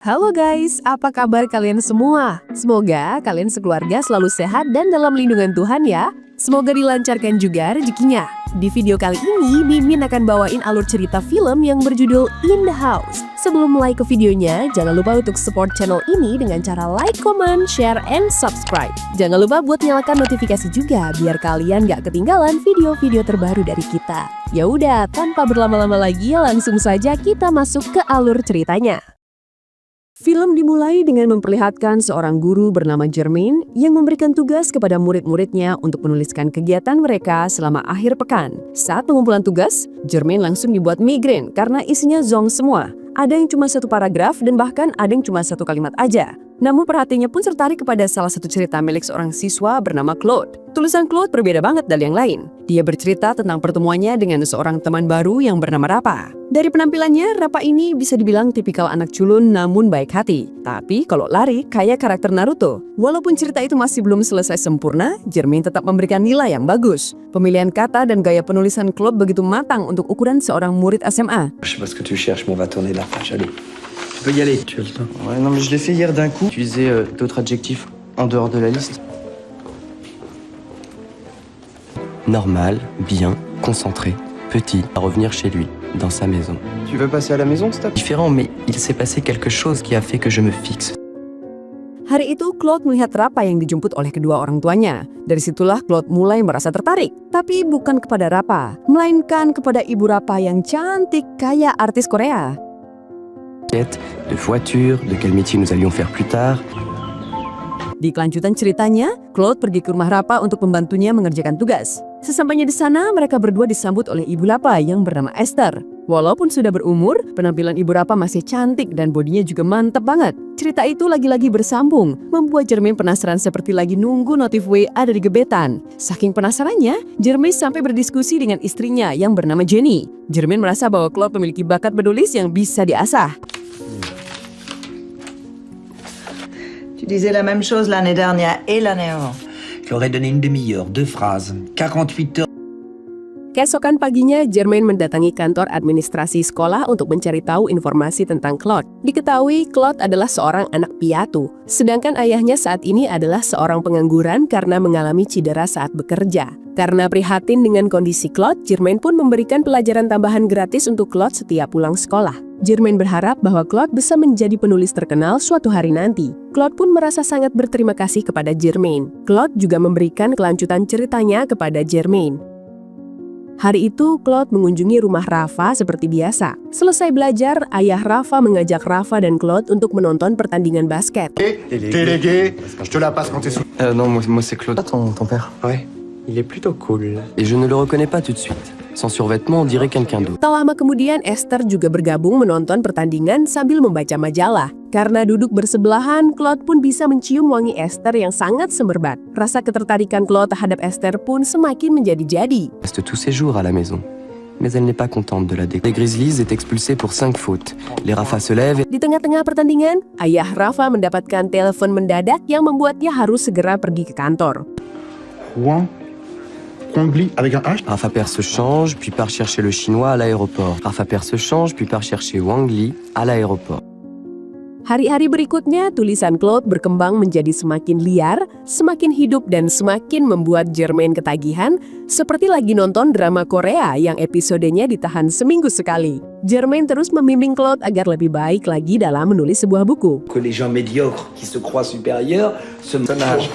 Halo guys, apa kabar kalian semua? Semoga kalian sekeluarga selalu sehat dan dalam lindungan Tuhan ya. Semoga dilancarkan juga rezekinya. Di video kali ini, Mimin akan bawain alur cerita film yang berjudul In the House. Sebelum mulai ke videonya, jangan lupa untuk support channel ini dengan cara like, comment, share, and subscribe. Jangan lupa buat nyalakan notifikasi juga biar kalian gak ketinggalan video-video terbaru dari kita. Ya udah, tanpa berlama-lama lagi, langsung saja kita masuk ke alur ceritanya. Film dimulai dengan memperlihatkan seorang guru bernama Jermaine yang memberikan tugas kepada murid-muridnya untuk menuliskan kegiatan mereka selama akhir pekan. Saat pengumpulan tugas, Jermaine langsung dibuat migrain karena isinya zonk semua. Ada yang cuma satu paragraf dan bahkan ada yang cuma satu kalimat aja. Namun perhatiannya pun tertarik kepada salah satu cerita milik seorang siswa bernama Claude. Tulisan Claude berbeda banget dari yang lain. Dia bercerita tentang pertemuannya dengan seorang teman baru yang bernama Rapa. Dari penampilannya, Rapa ini bisa dibilang tipikal anak culun namun baik hati. Tapi kalau lari, kayak karakter Naruto. Walaupun cerita itu masih belum selesai sempurna, Jermaine tetap memberikan nilai yang bagus. Pemilihan kata dan gaya penulisan Claude begitu matang untuk ukuran seorang murid SMA. Je sais pas ce que tu cherches, mais on va tourner la page. Allez, tu peux y aller. Tu as le temps. Ouais, non, mais je l'ai fait hier d'un coup. Utiliser d'autres adjectifs en dehors de la liste. Normal, bien, concentré, petit, à revenir chez lui, dans sa maison. Tu veux passer à la maison, stop? Différent, mais il s'est passé quelque chose qui a fait que je me fixe. Hari itu, Claude melihat Rapa yang dijemput oleh kedua orang tuanya. Dari situlah Claude mulai merasa tertarik. Tapi bukan kepada Rapa, melainkan kepada ibu Rapa yang cantik kayak artis Korea. De voiture, de quel métier nous allions faire plus tard. Di kelanjutan ceritanya, Claude pergi ke rumah Rapa untuk membantunya mengerjakan tugas. Sesampainya di sana, mereka berdua disambut oleh ibu Rapa yang bernama Esther. Walaupun sudah berumur, penampilan ibu Rapa masih cantik dan bodinya juga mantep banget. Cerita itu lagi-lagi bersambung, membuat Jermaine penasaran seperti lagi nunggu notif WA dari gebetan. Saking penasarannya, Jermaine sampai berdiskusi dengan istrinya yang bernama Jenny. Jermaine merasa bahwa Claude memiliki bakat menulis yang bisa diasah. Tu disais la même chose l'année dernière et l'année avant. Je leur ai donné une demi-heure, 2 phrases, 48 heures. Keesokan paginya, Jermaine mendatangi kantor administrasi sekolah untuk mencari tahu informasi tentang Claude. Diketahui Claude adalah seorang anak piatu, sedangkan ayahnya saat ini adalah seorang pengangguran karena mengalami cedera saat bekerja. Karena prihatin dengan kondisi Claude, Jermaine pun memberikan pelajaran tambahan gratis untuk Claude setiap pulang sekolah. Jermaine berharap bahwa Claude bisa menjadi penulis terkenal suatu hari nanti. Claude pun merasa sangat berterima kasih kepada Jermaine. Claude juga memberikan kelanjutan ceritanya kepada Jermaine. Hari itu, Claude mengunjungi rumah Rafa seperti biasa. Selesai belajar, ayah Rafa mengajak Rafa dan Claude untuk menonton pertandingan basket. Délégué, je te la passe quand t'es sous. Non, moi c'est Claude. Ton père? Ouais, il est plutôt cool. Et je ne le reconnais pas tout de suite. Sans survêtement, on dirait quelqu'un d'autre. Tak lama kemudian, Esther juga bergabung menonton pertandingan sambil membaca majalah. Karena duduk bersebelahan, Claude pun bisa mencium wangi Esther yang sangat semerbak. Rasa ketertarikan Claude terhadap Esther pun semakin menjadi-jadi. Elle reste tous ses jours à la maison. Mais elle n'est pas contente de la déco. Les Grizzlies est expulsé pour 5 fautes. Les Rafa se lèvent. Di tengah-tengah pertandingan, ayah Rafa mendapatkan telepon mendadak yang membuatnya harus segera pergi ke kantor. Juan Congli avec un H. Rafa Père se change, puis part chercher le chinois à l'aéroport. Rafa Père se change, puis part chercher Wang Li à l'aéroport. Hari-hari berikutnya, tulisan Claude berkembang menjadi semakin liar, semakin hidup dan semakin membuat Jermaine ketagihan, seperti lagi nonton drama Korea yang episodenya ditahan seminggu sekali. Jermaine terus membimbing Claude agar lebih baik lagi dalam menulis sebuah buku. Que les gens médiocres qui se croient supérieurs se personnage.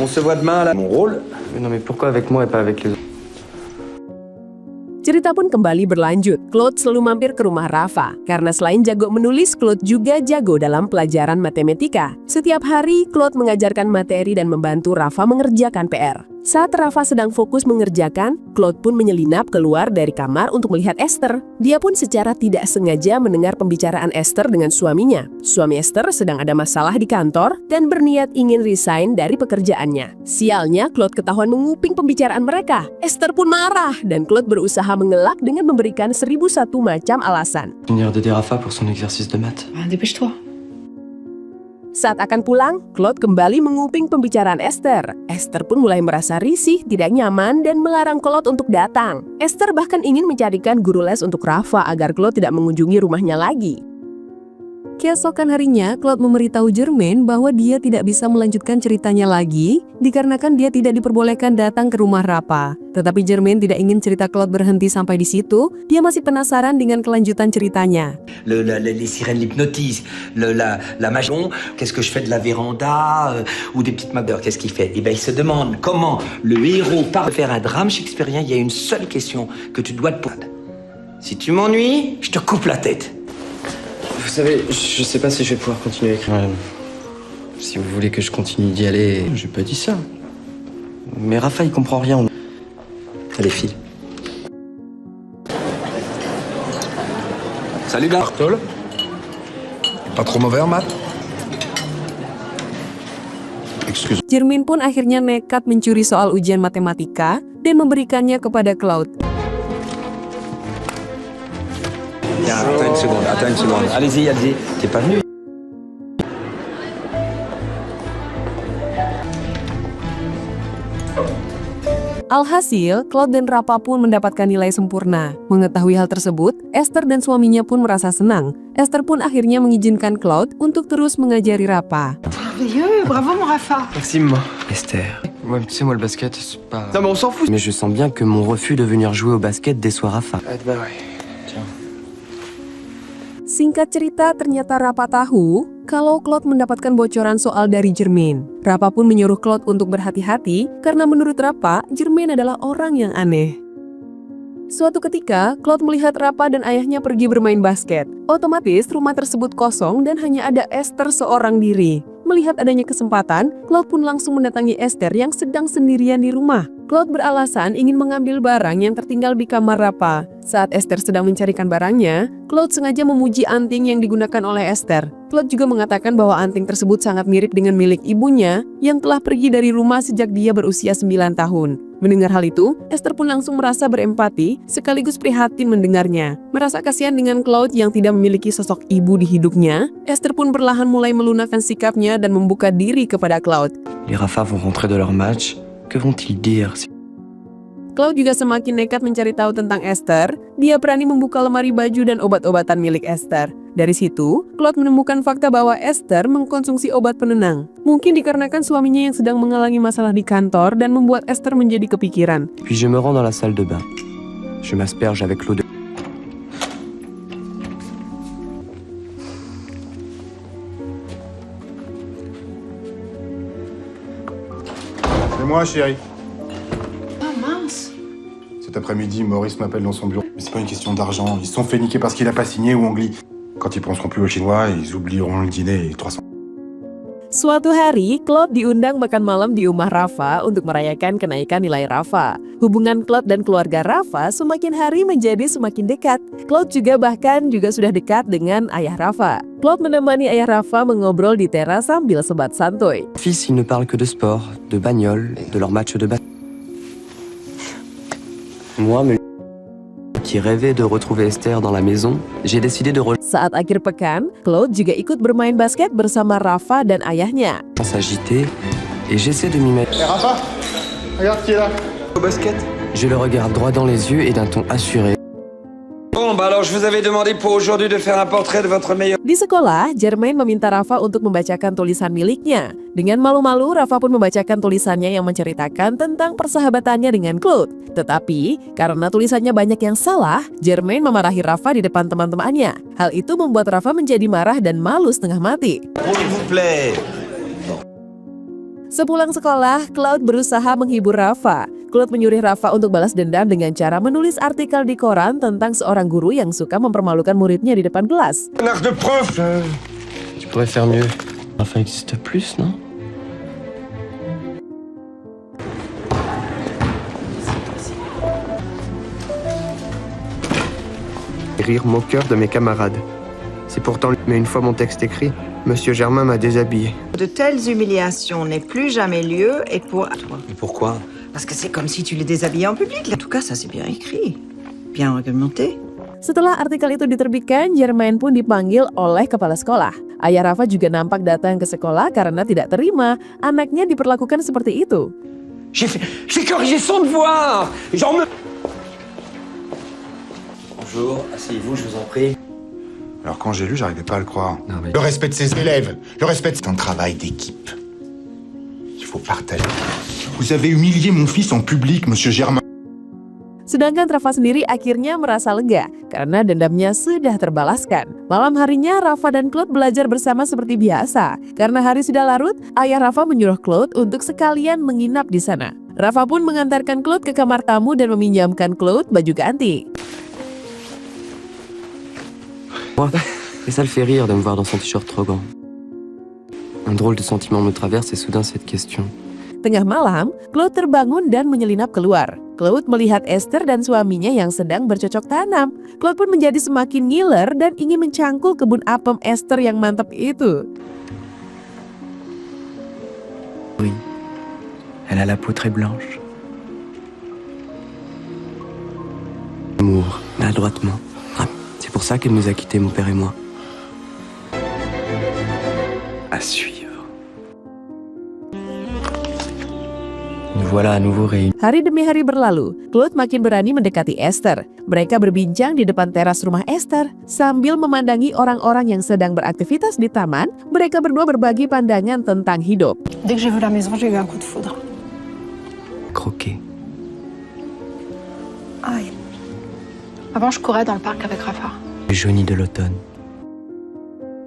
On se voit demain là. Mon rôle. Mais non, mais pourquoi avec moi et pas avec les autres? Cerita pun kembali berlanjut. Claude selalu mampir ke rumah Rafa. Karena selain jago menulis, Claude juga jago dalam pelajaran matematika. Setiap hari, Claude mengajarkan materi dan membantu Rafa mengerjakan PR. Saat Rafa sedang fokus mengerjakan, Claude pun menyelinap keluar dari kamar untuk melihat Esther. Dia pun secara tidak sengaja mendengar pembicaraan Esther dengan suaminya. Suami Esther sedang ada masalah di kantor dan berniat ingin resign dari pekerjaannya. Sialnya, Claude ketahuan menguping pembicaraan mereka. Esther pun marah dan Claude berusaha mengelak dengan memberikan 1001 macam alasan. Venir d'aider Rafa pour son exercice de maths. Dépêche-toi. Saat akan pulang, Claude kembali menguping pembicaraan Esther. Esther pun mulai merasa risih, tidak nyaman, dan melarang Claude untuk datang. Esther bahkan ingin mencarikan guru les untuk Rafa agar Claude tidak mengunjungi rumahnya lagi. Keesokan harinya, Claude memberitahu Germaine bahwa dia tidak bisa melanjutkan ceritanya lagi dikarenakan dia tidak diperbolehkan datang ke rumah Rafa. Tetapi Germaine tidak ingin cerita Claude berhenti sampai di situ. Dia masih penasaran dengan kelanjutan ceritanya. Les sirènes l'hypnotisent, la magie. Qu'est-ce que je fais de la véranda ou des petites mabeurs, qu'est-ce qu'il fait? Eh ben, il se demande comment le héros part faire un drame shakespearien. Il y a une seule question que tu dois te poser. Si tu m'ennuies, je te coupe la tête. Vous savez, je sais pas si je vais pouvoir continuer à écrire. Ouais. Si vous voulez que je continue d'y aller... J'ai pas dit ça. Mais Rafa, il comprend rien. Allez, file. Salut, gars. Bartol. Pas trop mauvais en maths. Excuse. Germaine pun akhirnya nekat mencuri soal ujian matematika dan memberikannya kepada Claude. Attends une seconde. Allez-y. T'es pas venu? Alhasil, Claude dan Rafa pun mendapatkan nilai sempurna. Mengetahui hal tersebut, Esther dan suaminya pun merasa senang. Esther pun akhirnya mengizinkan Claude untuk terus mengajari Rafa. Merveilleux, bravo mon Rafa. Merci, maman. Esther. Ouais, tu sais, moi, le basket, c'est pas... Non, mais on s'en fout. Mais je sens bien que mon refus de venir jouer au basket déçoit Rafa. Bah ouais. Tiens. Singkat cerita, ternyata Rafa tahu kalau Claude mendapatkan bocoran soal dari Germaine. Rafa pun menyuruh Claude untuk berhati-hati karena menurut Rafa, Germaine adalah orang yang aneh. Suatu ketika, Claude melihat Rafa dan ayahnya pergi bermain basket. Otomatis, rumah tersebut kosong dan hanya ada Esther seorang diri. Melihat adanya kesempatan, Claude pun langsung mendatangi Esther yang sedang sendirian di rumah. Claude beralasan ingin mengambil barang yang tertinggal di kamar Rafa. Saat Esther sedang mencarikan barangnya, Claude sengaja memuji anting yang digunakan oleh Esther. Claude juga mengatakan bahwa anting tersebut sangat mirip dengan milik ibunya yang telah pergi dari rumah sejak dia berusia 9 tahun. Mendengar hal itu, Esther pun langsung merasa berempati sekaligus prihatin mendengarnya. Merasa kasihan dengan Claude yang tidak memiliki sosok ibu di hidupnya, Esther pun perlahan mulai melunakkan sikapnya dan membuka diri kepada Claude. Les Rafa vont rentrer de leur match. Que vont-ils dire? Claude juga semakin nekat mencari tahu tentang Esther. Dia berani membuka lemari baju dan obat-obatan milik Esther. Dari situ, Claude menemukan fakta bahwa Esther mengkonsumsi obat penenang. Mungkin dikarenakan suaminya yang sedang mengalami masalah di kantor dan membuat Esther menjadi kepikiran. Puis je me rends dans la salle de bain. Je m'asperge avec l'eau de... C'est moi, chérie. Oh mince. Cet après-midi, Maurice m'appelle dans son bureau. Mais c'est pas une question d'argent. Ils se sont fait niquer parce qu'il a pas signé ou Angli. Quand ils penseront plus aux Chinois, ils oublieront le dîner et 300. Suatu hari, Claude diundang makan malam di rumah Rafa untuk merayakan kenaikan nilai Rafa. Hubungan Claude dan keluarga Rafa semakin hari menjadi semakin dekat. Claude juga sudah dekat dengan ayah Rafa. Claude menemani ayah Rafa mengobrol di teras sambil sebat santuy. Fils, ils ne parlent que de sport, de bagnole, de leur match de basket. Moi, qui rêvait de retrouver Esther dans la maison, j'ai décidé de Saat akhir pekan, Claude juga ikut bermain basket bersama Rafa dan ayahnya. s'agiter et j'essaie de m'y mettre. Hé, Rafa, regarde qui est là. Au basket? Je le regarde droit dans les yeux et d'un ton assuré. Bon, bah alors je vous avais demandé pour aujourd'hui de faire un portrait de votre meilleur... Di sekolah, Germaine meminta Rafa untuk membacakan tulisan miliknya. Dengan malu-malu, Rafa pun membacakan tulisannya yang menceritakan tentang persahabatannya dengan Claude. Tetapi, karena tulisannya banyak yang salah, Germaine memarahi Rafa di depan teman-temannya. Hal itu membuat Rafa menjadi marah dan malu setengah mati. S'il vous plaît. Sepulang sekolah, Claude berusaha menghibur Rafa. Claude menyuruh Rafa untuk balas dendam dengan cara menulis artikel di koran tentang seorang guru yang suka mempermalukan muridnya di depan kelas. Un arc de preuve. Tu pourrais faire mieux. Rafa existe plus, non? Rire moqueur de mes camarades. C'est pourtant... Mais une fois mon texte écrit, Monsieur Germain m'a déshabillé. De telles humiliations n'aient plus jamais lieu et pour toi. Mais pourquoi? Parce que c'est comme si tu les déshabillais en public. En tout cas, ça c'est bien écrit. Bien argumenté. Setelah artikel itu diterbitkan, Germaine pun dipanggil oleh kepala sekolah. Ayah Rafa juga nampak datang ke sekolah karena tidak terima anaknya diperlakukan seperti itu. J'ai corrigé son devoir. J'en me... Bonjour, asseyez-vous, je vous en prie. Alors quand j'ai lu, j'arrivais pas à le croire. Non, mais- Le respect de ses élèves, le respect de ton travail d'équipe. Il faut partager. Vous avez humilié mon fils en public, monsieur Germain. Sedangkan Rafa sendiri akhirnya merasa lega karena dendamnya sudah terbalaskan. Malam harinya Rafa dan Claude belajar bersama seperti biasa. Karena hari sudah larut, ayah Rafa menyuruh Claude untuk sekalian menginap di sana. Rafa pun mengantarkan Claude ke kamar tamu dan meminjamkan Claude baju ganti. Moi, et ça le fait rire de me voir dans son t-shirt trop grand. Un drôle de sentiment me traverse et soudain cette question. Tengah malam, Claude terbangun dan menyelinap keluar. Claude melihat Esther dan suaminya yang sedang bercocok tanam. Claude pun menjadi semakin ngiler dan ingin mencangkul kebun apem Esther yang mantap itu. Oui. Elle a la peau très blanche. Amour, maladroitement. Ah, c'est pour ça qu'elle nous a quittés, mon père et moi. À suivre. Nous voilà à nouveau réunis. Hari demi hari berlalu, Claude makin berani mendekati Esther. Mereka berbincang di depan teras rumah Esther. Sambil memandangi orang-orang yang sedang beraktivitas di taman, mereka berdua berbagi pandangan tentang hidup. Dès que j'ai vu la maison, j'ai eu un coup de foudre. Croquer. Aïe. Avant, je courais dans le parc avec Rafa. Les jaunis de l'automne.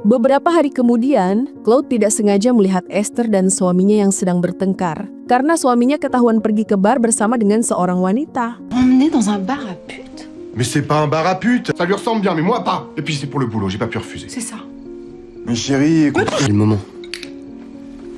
Beberapa hari kemudian, Claude tidak sengaja melihat Esther dan suaminya yang sedang bertengkar. Karena suaminya ketahuan pergi ke bar bersama dengan seorang wanita. Emmené dans un bar à putes. Mais c'est pas un bar à pute. Ça lui ressemble bien, mais moi pas. Et puis c'est pour le boulot, j'ai pas pu refuser. C'est ça. Mais chérie, écoute. C'est le moment.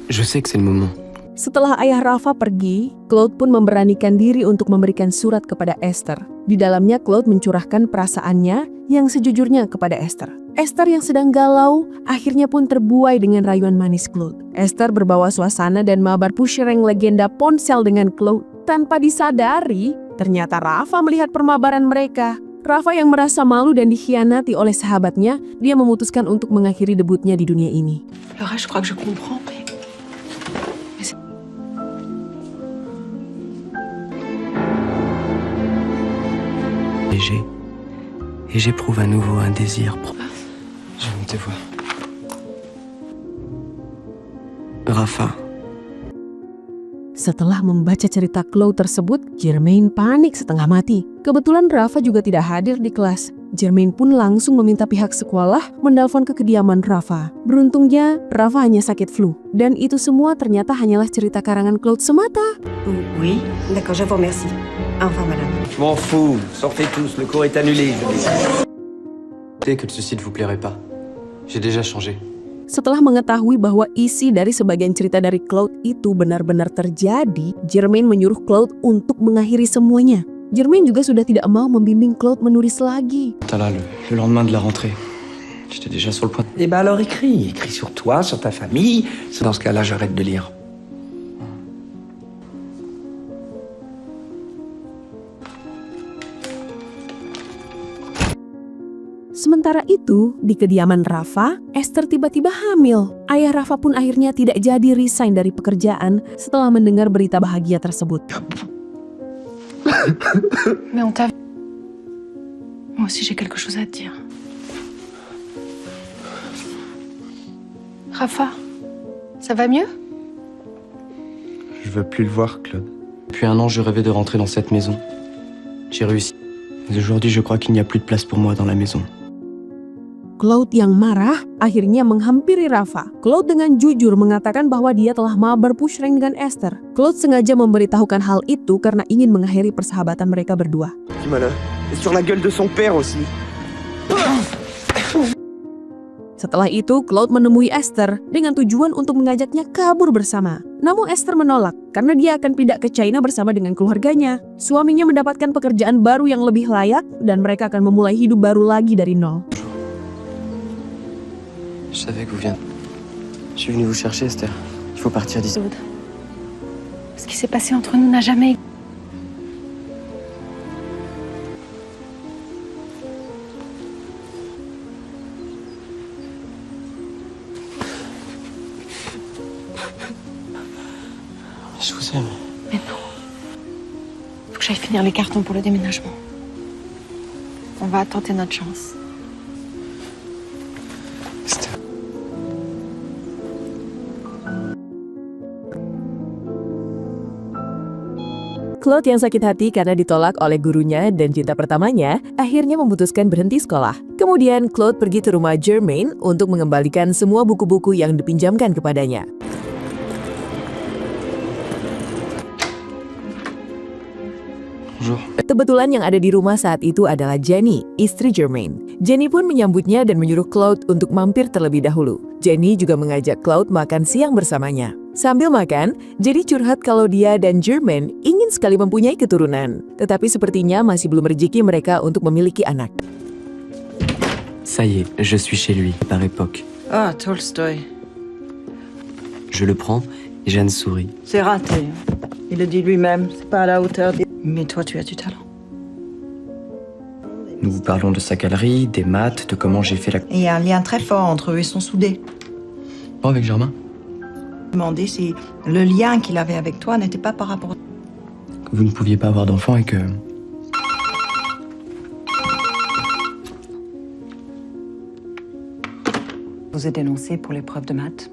Je sais que c'est le moment. Setelah ayah Rafa pergi, Claude pun memberanikan diri untuk memberikan surat kepada Esther. Di dalamnya Claude mencurahkan perasaannya yang sejujurnya kepada Esther. Esther yang sedang galau akhirnya pun terbuai dengan rayuan manis Claude. Esther berbawa suasana dan mabar pushering legenda ponsel dengan Claude. Tanpa disadari, ternyata Rafa melihat permabaran mereka. Rafa yang merasa malu dan dikhianati oleh sahabatnya, dia memutuskan untuk mengakhiri debutnya di dunia ini. Le reste, je crois que je comprends, mais... Léger. Et j'éprouve à nouveau un désir. Je vais me te voir. Rafa. Setelah membaca cerita Claude tersebut, Germaine panik setengah mati. Kebetulan Rafa juga tidak hadir di kelas. Germaine pun langsung meminta pihak sekolah menelpon ke kediaman Rafa. Beruntungnya, Rafa hanya sakit flu. Dan itu semua ternyata hanyalah cerita karangan Claude semata. Oui, d'accord, je vous remercie. Au revoir, madame. Je m'en fous, sortez tous, le cours est annulé. Dès que ceci ne vous plairait pas, j'ai déjà changé. Setelah mengetahui bahwa isi dari sebagian cerita dari Claude itu benar-benar terjadi, Germaine menyuruh Claude untuk mengakhiri semuanya. Germaine juga sudah tidak mau membimbing Claude menulis lagi. Là, le lendemain de la rentrée, j'étais déjà sur le point. Eh ben alors écris sur toi, sur ta famille. Dans ce cas-là, j'arrête de lire. Sementara itu, di kediaman Rafa, Esther tiba-tiba hamil. Ayah Rafa pun akhirnya tidak jadi resign dari pekerjaan setelah mendengar berita bahagia tersebut. Mais on t'a... Moi aussi, j'ai quelque chose à te dire. Rafa, ça va mieux? Je veux plus le voir, Claude. Depuis 1 an, je rêvais de rentrer dans cette maison. J'ai réussi. Mais aujourd'hui, je crois qu'il n'y a plus de place pour moi dans la maison. Claude yang marah akhirnya menghampiri Rafa. Claude dengan jujur mengatakan bahwa dia telah mabar pushring dengan Esther. Claude sengaja memberitahukan hal itu karena ingin mengakhiri persahabatan mereka berdua. Gimana? Et sur la gueule de son père aussi. Setelah itu, Claude menemui Esther dengan tujuan untuk mengajaknya kabur bersama. Namun Esther menolak karena dia akan pindah ke China bersama dengan keluarganya. Suaminya mendapatkan pekerjaan baru yang lebih layak dan mereka akan memulai hidup baru lagi dari nol. Je savais que vous viendriez. Je suis venu vous chercher, Esther. Il faut partir d'ici. Ce qui s'est passé entre nous n'a jamais... Je vous aime. Mais non. Faut que j'aille finir les cartons pour le déménagement. On va tenter notre chance. Claude yang sakit hati karena ditolak oleh gurunya dan cinta pertamanya, akhirnya memutuskan berhenti sekolah. Kemudian Claude pergi ke rumah Germaine untuk mengembalikan semua buku-buku yang dipinjamkan kepadanya. Bonjour. Kebetulan yang ada di rumah saat itu adalah Jenny, istri Germaine. Jenny pun menyambutnya dan menyuruh Claude untuk mampir terlebih dahulu. Jenny juga mengajak Claude makan siang bersamanya. Sambil makan, Jenny curhat kalau dia dan Germaine ingin sekali mempunyai keturunan. Tetapi sepertinya masih belum rezeki mereka untuk memiliki anak. Ça y est, je suis chez lui, par époque. Ah, Tolstoï. Je le prends et Jeanne sourit. C'est raté. Il le dit lui-même, c'est pas à la hauteur des... Mais toi, tu as du talent. Nous vous parlons de sa galerie, des maths, de comment j'ai fait la... Et il y a un lien très fort entre eux, ils sont soudés. Oh, avec Germain? Je me demandais si le lien qu'il avait avec toi n'était pas par rapport... Que vous ne pouviez pas avoir d'enfant et que... Je vous ai dénoncé pour l'épreuve de maths.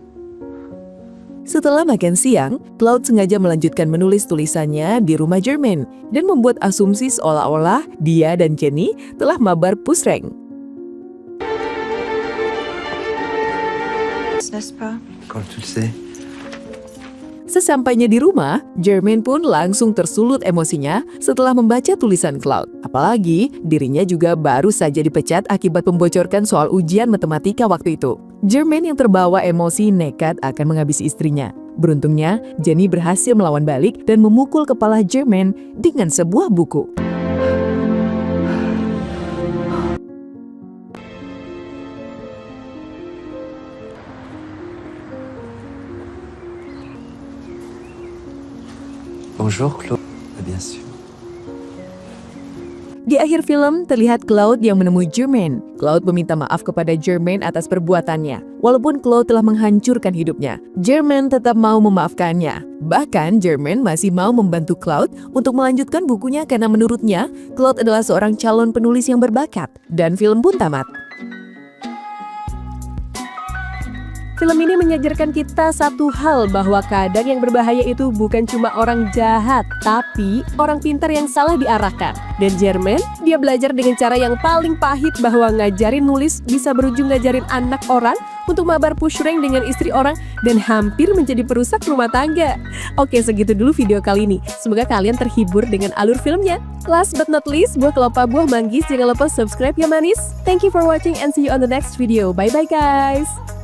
Setelah makan siang, Claude sengaja melanjutkan menulis tulisannya di rumah Germaine dan membuat asumsi seolah-olah dia dan Jenny telah mabar pusreng. N'est-ce pas? Quand tu le sais. Sesampainya di rumah, Germaine pun langsung tersulut emosinya setelah membaca tulisan Claude. Apalagi dirinya juga baru saja dipecat akibat membocorkan soal ujian matematika waktu itu. Germaine yang terbawa emosi nekat akan menghabisi istrinya. Beruntungnya, Jenny berhasil melawan balik dan memukul kepala Germaine dengan sebuah buku. Bonjour, Claude. Bien sûr. Di akhir film, terlihat Claude yang menemui Germaine. Claude meminta maaf kepada Germaine atas perbuatannya. Walaupun Claude telah menghancurkan hidupnya, Germaine tetap mau memaafkannya. Bahkan, Germaine masih mau membantu Claude untuk melanjutkan bukunya karena menurutnya, Claude adalah seorang calon penulis yang berbakat. Dan film pun tamat. Film ini mengajarkan kita satu hal bahwa kadang yang berbahaya itu bukan cuma orang jahat, tapi orang pintar yang salah diarahkan. Dan Germaine, dia belajar dengan cara yang paling pahit bahwa ngajarin nulis bisa berujung ngajarin anak orang untuk mabar pushreng dengan istri orang dan hampir menjadi perusak rumah tangga. Oke, segitu dulu video kali ini. Semoga kalian terhibur dengan alur filmnya. Last but not least, buah kelapa buah manggis, jangan lupa subscribe ya manis. Thank you for watching and see you on the next video. Bye-bye guys!